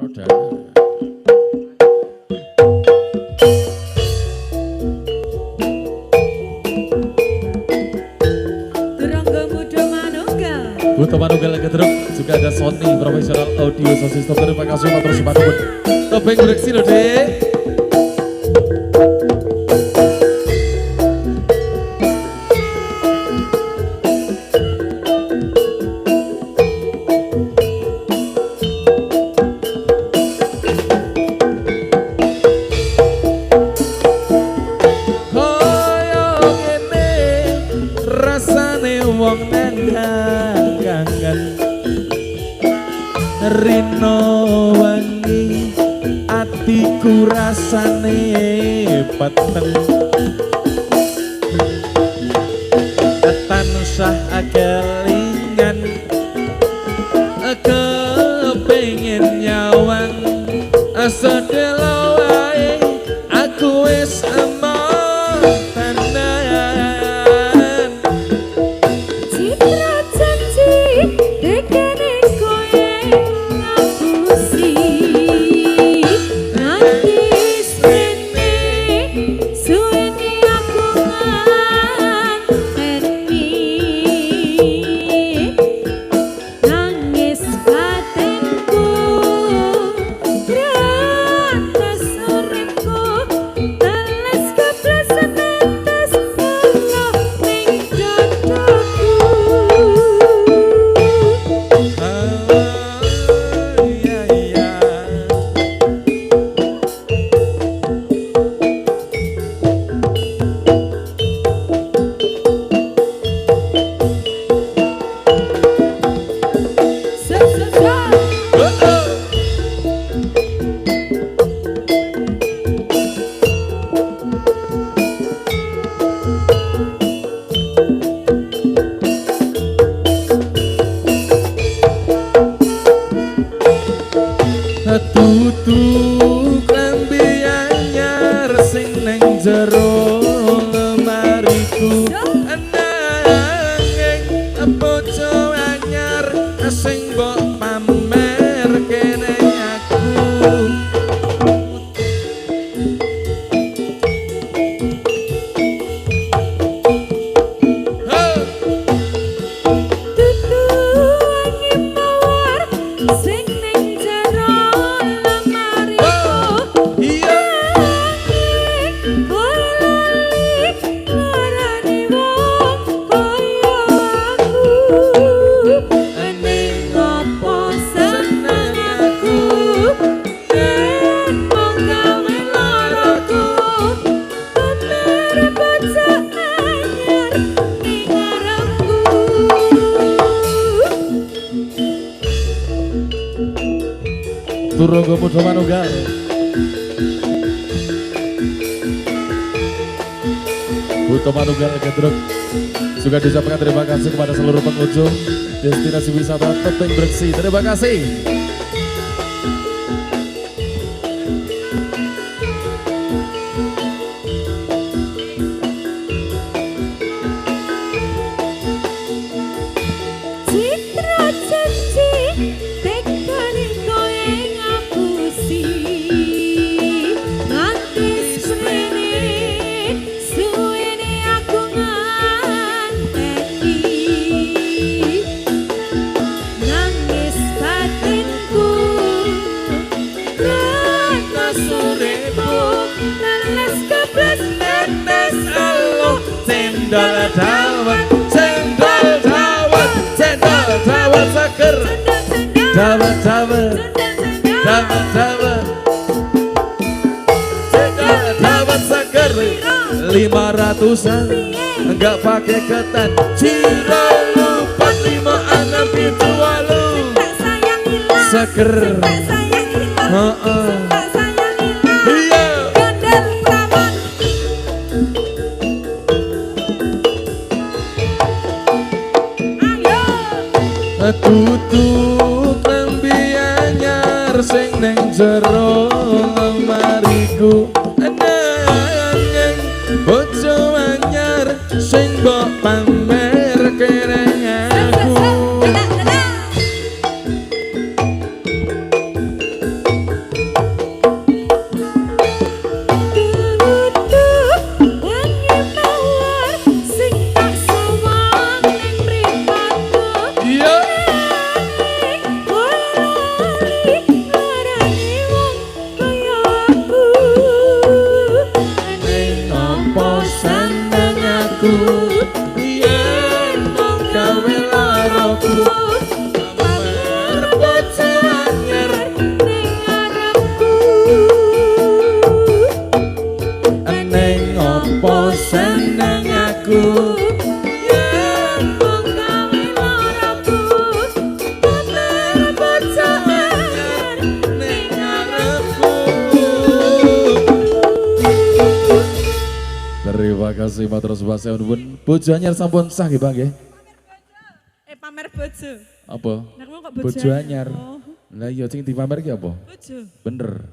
Roda. Butuh Manunggal Gedruk, juga ada Sony Professional Audio System. Terima kasih Pak Manunggal. Topeng direksi loh dek. Rino wangi atiku rasane peteng tansah kelingan kepengin nyawang sedelo wae aku wis Turunggo Butuh Manunggal. Butuh Manunggal Gedruk juga diucapkan terima kasih kepada seluruh pengunjung destinasi wisata Topeng Breksi. Terima kasih. Dawet seger 500-an enggak pakai ketan Ciro lupa 5, 6, 7, 8 seger tutup lembi anyar sing neng jero lemariku nanging bojo anyar sing mbok pamer kene aku Terima kasih matur suwun pun. Bojo anyar sampun sah nggih, Pak nggih. Pamer bojo. Apa? Nek kok Bojo anyar. Oh. Lah iya sing dipamer ki apa? Bojo. Bener.